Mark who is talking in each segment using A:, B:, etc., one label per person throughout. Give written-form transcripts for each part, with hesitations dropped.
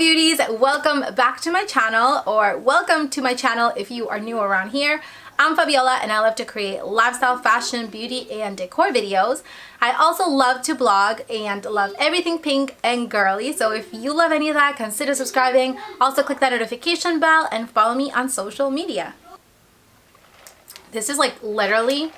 A: beauties, welcome back to my channel, or welcome to my channel if you are new around here. I'm Fabiola and I love to create lifestyle, fashion, beauty, and decor videos. I also love to blog and love everything pink and girly, so if you love any of that, consider subscribing. Also click that notification bell and follow me on social media. This is like literally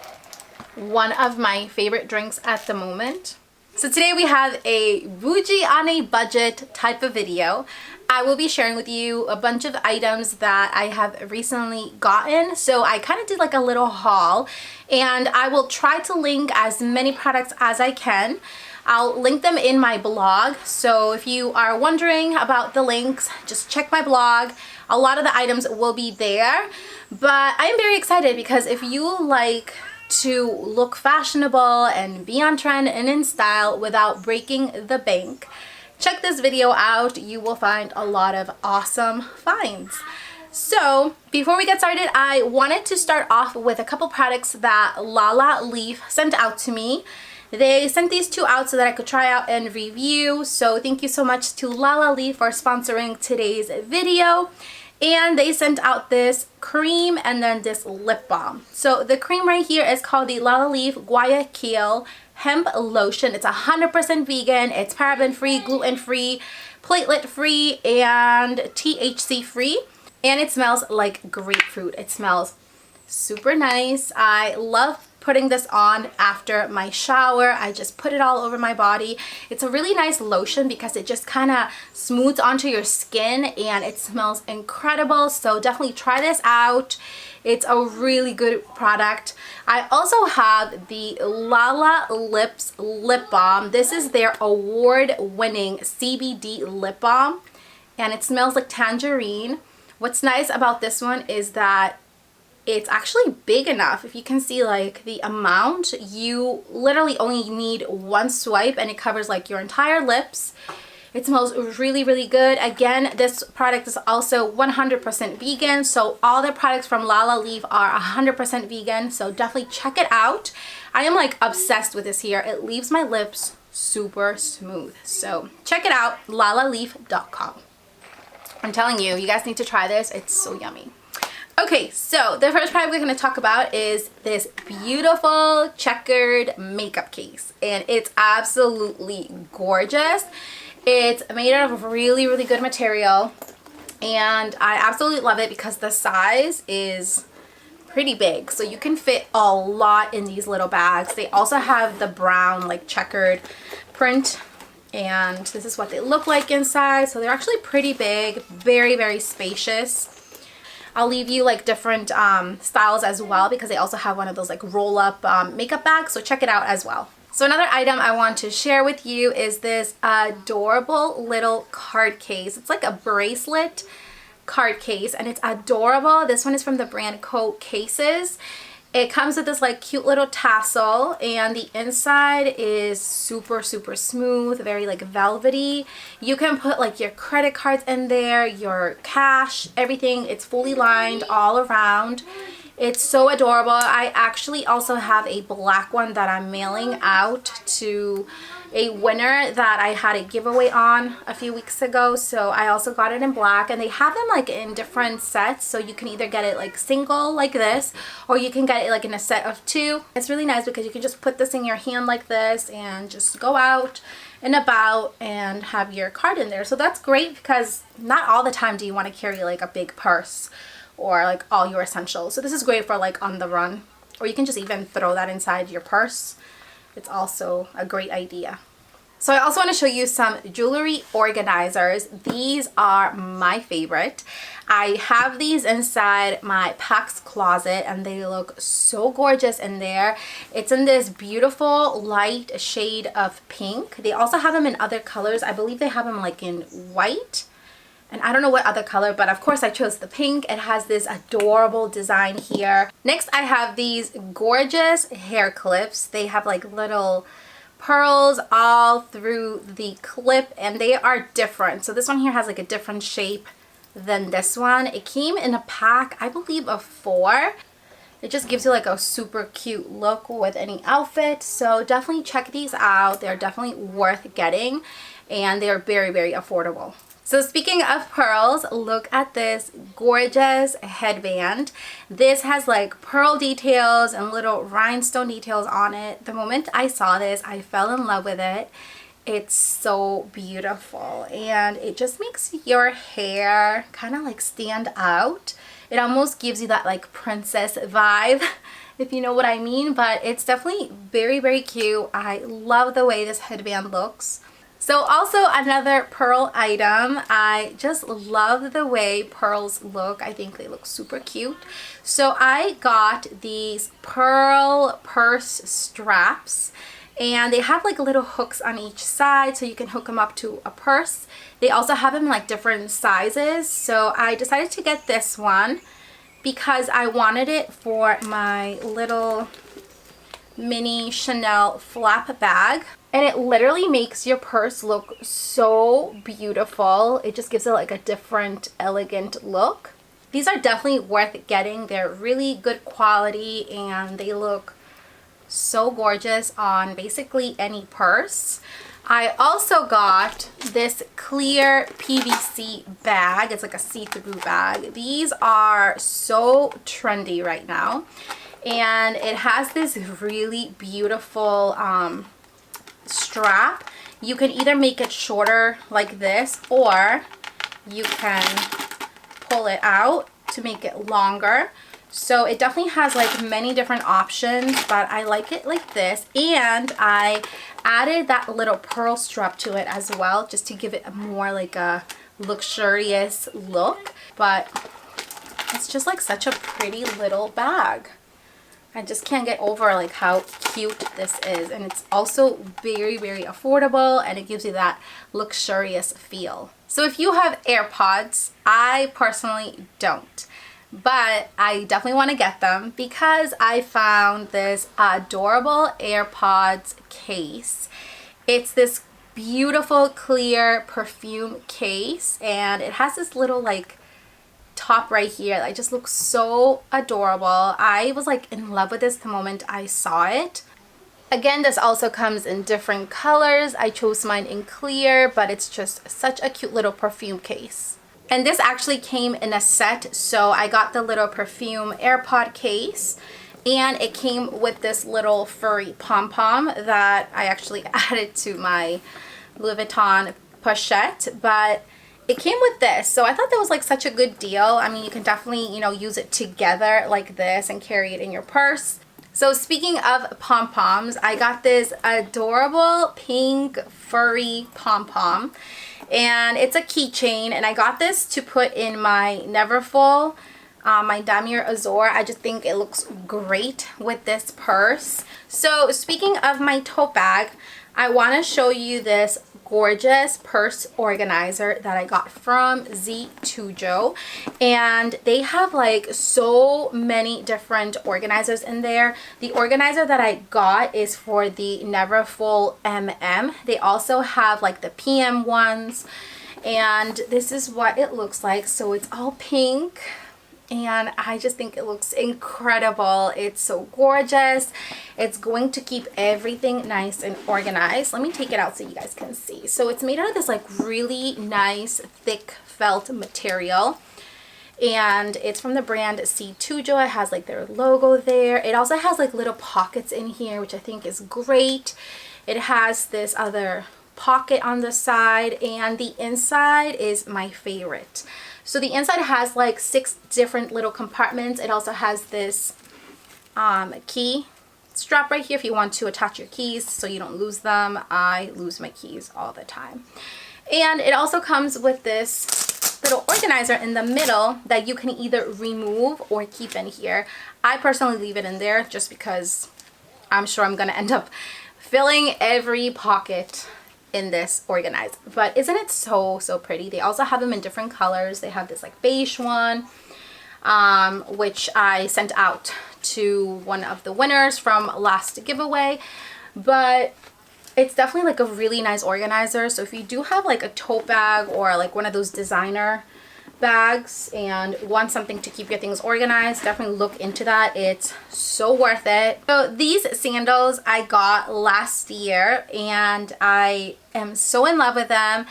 A: one of my favorite drinks at the moment. So today we have a bougie on a budget type of video. I will be sharing with you a bunch of items that I have recently gotten. So I kind of did like a little haul, and I will try to link as many products as I can. I'll link them in my blog. So if you are wondering about the links, just check my blog. A lot of the items will be there, but I am very excited because if you like to look fashionable and be on trend and in style without breaking the bank, check this video out. You will find a lot of awesome finds. So before we get started, I wanted to start off with a couple products that Lala Leaf sent out to me. They sent these two out so that I could try out and review. So thank you so much to Lala Leaf for sponsoring today's video. And they sent out this cream and then this lip balm. So the cream right here is called the Lala Leaf Guayaquil Hemp Lotion. It's 100% vegan. It's paraben free, gluten free, platelet free, and THC free. And it smells like grapefruit. It smells super nice. I love putting this on after my shower. I just put it all over my body. It's a really nice lotion because it just kind of smooths onto your skin and it smells incredible. So definitely try this out. It's a really good product. I also have the Lala Lips Lip Balm. This is their award-winning CBD lip balm and it smells like tangerine. What's nice about this one is that it's actually big enough. If you can see like the amount, you literally only need one swipe and it covers like your entire lips. It smells really, really good. Again, this product is also 100% vegan. So all the products from Lala Leaf are 100% vegan. So definitely check it out. I am like obsessed with this here. It leaves my lips super smooth. So check it out, lalaleaf.com. I'm telling you, you guys need to try this. It's so yummy. Okay, so the first product we're going to talk about is this beautiful checkered makeup case, and it's absolutely gorgeous. It's made out of really, really good material, and I absolutely love it because the size is pretty big, so you can fit a lot in these little bags. They also have the brown like checkered print, and this is what they look like inside. So they're actually pretty big, very, very spacious. I'll leave you like different styles as well because they also have one of those like roll up makeup bags, so check it out as well. So another item I want to share with you is this adorable little card case. It's like a bracelet card case and it's adorable. This one is from the brand Tote Cases. It comes with this like cute little tassel and the inside is super, super smooth, very like velvety. You can put like your credit cards in there, your cash, everything. It's fully lined all around. It's so adorable. I actually also have a black one that I'm mailing out to a winner that I had a giveaway on a few weeks ago. So I also got it in black, and they have them like in different sets. So you can either get it like single like this, or you can get it like in a set of two. It's really nice because you can just put this in your hand like this and just go out and about and have your card in there. So that's great because not all the time do you want to carry like a big purse or like all your essentials. So this is great for like on the run, or you can just even throw that inside your purse. It's also a great idea. So I also want to show you some jewelry organizers. These are my favorite. I have these inside my PAX closet and they look so gorgeous in there. It's in this beautiful light shade of pink. They also have them in other colors. I believe they have them like in white. And I don't know what other color, but of course I chose the pink. It has this adorable design here. Next, I have these gorgeous hair clips. They have like little pearls all through the clip and they are different. So this one here has like a different shape than this one. It came in a pack, I believe, of 4. It just gives you like a super cute look with any outfit. So definitely check these out. They're definitely worth getting and they're very, very affordable. So speaking of pearls, look at this gorgeous headband. This has like pearl details and little rhinestone details on it. The moment I saw this, I fell in love with it. It's so beautiful and it just makes your hair kind of like stand out. It almost gives you that like princess vibe, if you know what I mean, but it's definitely very, very cute. I love the way this headband looks. So also another pearl item. I just love the way pearls look. I think they look super cute. So I got these pearl purse straps, and they have like little hooks on each side so you can hook them up to a purse. They also have them in like different sizes. So I decided to get this one because I wanted it for my little mini Chanel flap bag. And it literally makes your purse look so beautiful. It just gives it like a different, elegant look. These are definitely worth getting. They're really good quality and they look so gorgeous on basically any purse. I also got this clear PVC bag. It's like a see-through bag. These are so trendy right now. And it has this really beautiful strap. You can either make it shorter like this, or you can pull it out to make it longer. So it definitely has like many different options, but I like it like this. And I added that little pearl strap to it as well, just to give it a more like a luxurious look. But it's just like such a pretty little bag. I just can't get over like how cute this is, and it's also very, very affordable, and it gives you that luxurious feel. So if you have AirPods, I personally don't, but I definitely want to get them because I found this adorable AirPods case. It's this beautiful clear perfume case, and it has this little like top right here that just looks so adorable. I was like in love with this the moment I saw it. Again, this also comes in different colors. I chose mine in clear, but it's just such a cute little perfume case. And this actually came in a set, so I got the little perfume AirPod case, and it came with this little furry pom-pom that I actually added to my Louis Vuitton pochette, but it came with this, so I thought that was like such a good deal. I mean, you can definitely, you know, use it together like this and carry it in your purse. So speaking of pom-poms, I got this adorable pink furry pom-pom, and it's a keychain, and I got this to put in my Neverfull, my Damier Azur. I just think it looks great with this purse. So speaking of my tote bag, I want to show you this gorgeous purse organizer that I got from Z2Jo, and they have like so many different organizers in there. The organizer that I got is for the Neverfull MM. They also have like the PM ones, and this is what it looks like. So it's all pink, and I just think it looks incredible. It's so gorgeous. It's going to keep everything nice and organized. Let me take it out so you guys can see. So it's made out of this like really nice thick felt material, and it's from the brand Z2Jo. It has like their logo there. It also has like little pockets in here, which I think is great. It has this other pocket on the side, and the inside is my favorite. So the inside has like 6 different little compartments. It also has this key strap right here if you want to attach your keys so you don't lose them. I lose my keys all the time. And it also comes with this little organizer in the middle that you can either remove or keep in here. I personally leave it in there just because I'm sure I'm going to end up filling every pocket in this organizer. But isn't it so pretty? They also have them in different colors. They have this like beige one, which I sent out to one of the winners from last giveaway. But it's definitely like a really nice organizer. So if you do have like a tote bag or like one of those designer bags and want something to keep your things organized, definitely look into that. It's so worth it. So these sandals I got last year, and I am so in love with them.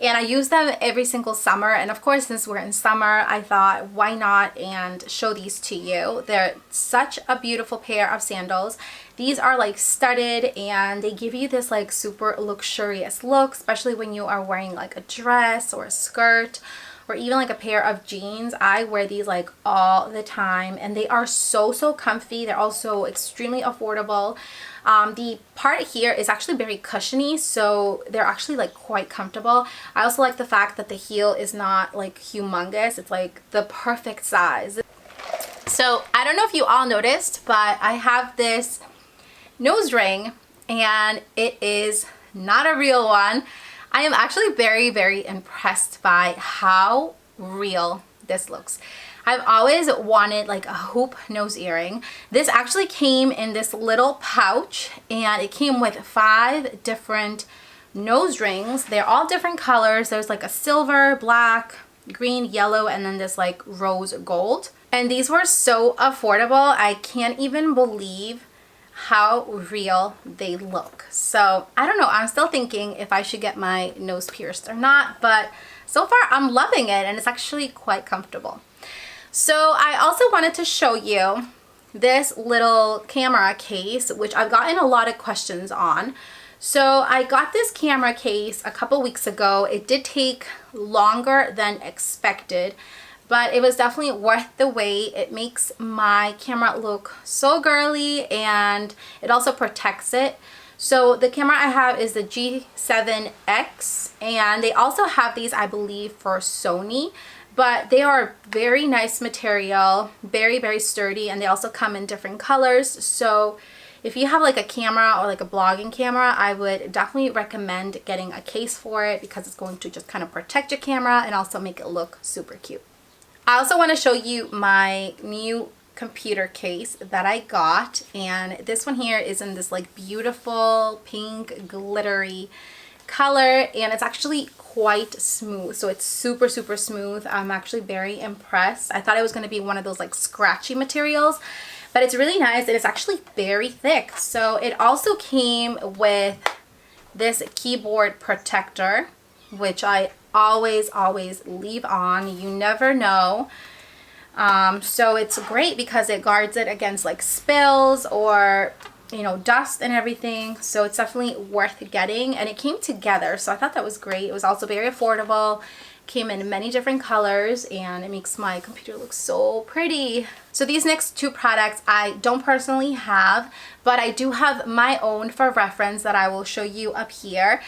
A: and I use them every single summer. And of course, since we're in summer, I thought why not and show these to you. They're such a beautiful pair of sandals. These are like studded and they give you this like super luxurious look, especially when you are wearing like a dress or a skirt or even like a pair of jeans. I wear these like all the time and they are so comfy. They're also extremely affordable. The part here is actually very cushiony, so they're actually like quite comfortable. I also like the fact that the heel is not like humongous. It's like the perfect size. So I don't know if you all noticed, but I have this nose ring and it is not a real one. I am actually very impressed by how real this looks. I've always wanted like a hoop nose earring. This actually came in this little pouch and it came with 5 different nose rings. They're all different colors. There's like a silver, black, green, yellow, and then this like rose gold. And these were so affordable. I can't even believe how real they look. So I don't know, I'm still thinking if I should get my nose pierced or not, but so far I'm loving it and it's actually quite comfortable. So I also wanted to show you this little camera case, which I've gotten a lot of questions on. So I got this camera case a couple weeks ago. It did take longer than expected, but it was definitely worth the wait. It makes my camera look so girly and it also protects it. So the camera I have is the G7X and they also have these, I believe, for Sony, but they are very nice material, very sturdy, and they also come in different colors. So if you have like a camera or like a vlogging camera, I would definitely recommend getting a case for it because it's going to just kind of protect your camera and also make it look super cute. I also want to show you my new computer case that I got, and this one here is in this like beautiful pink glittery color and it's actually quite smooth. So it's super smooth. I'm actually very impressed. I thought it was going to be one of those like scratchy materials, but it's really nice and it's actually very thick. So it also came with this keyboard protector, which I always leave on. You never know. So it's great because it guards it against like spills or, you know, dust and everything. So it's definitely worth getting, and it came together, so I thought that was great. It was also very affordable, came in many different colors, and it makes my computer look so pretty. So these next 2 products I don't personally have, but I do have my own for reference that I will show you up here.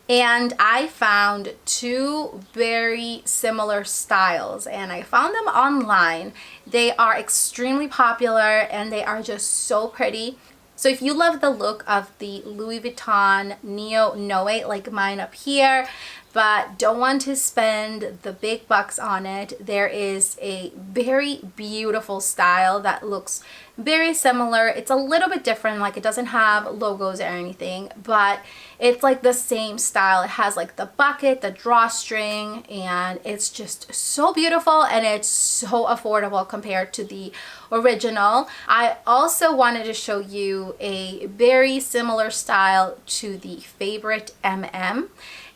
A: And I found 2 very similar styles and I found them online. They are extremely popular and they are just so pretty. So if you love the look of the Louis Vuitton Neo Noe like mine up here, but don't want to spend the big bucks on it, there is a very beautiful style that looks very similar. It's a little bit different, like it doesn't have logos or anything, but it's like the same style. It has like the bucket, the drawstring, and it's just so beautiful and it's so affordable compared to the original. I also wanted to show you a very similar style to the favorite MM.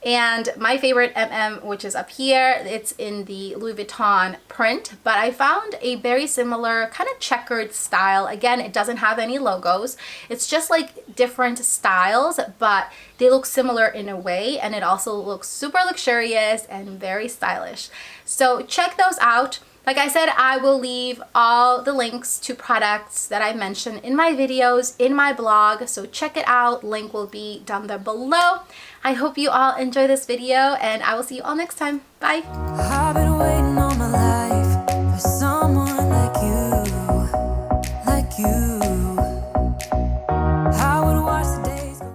A: And my favorite MM, which is up here, it's in the Louis Vuitton print, but I found a very similar kind of checkered style. Again, it doesn't have any logos. It's just like different styles, but they look similar in a way, and it also looks super luxurious and very stylish. So check those out. Like I said, I will leave all the links to products that I mentioned in my videos, in my blog, so check it out. Link will be down there below. I hope you all enjoy this video, and I will see you all next time. Bye!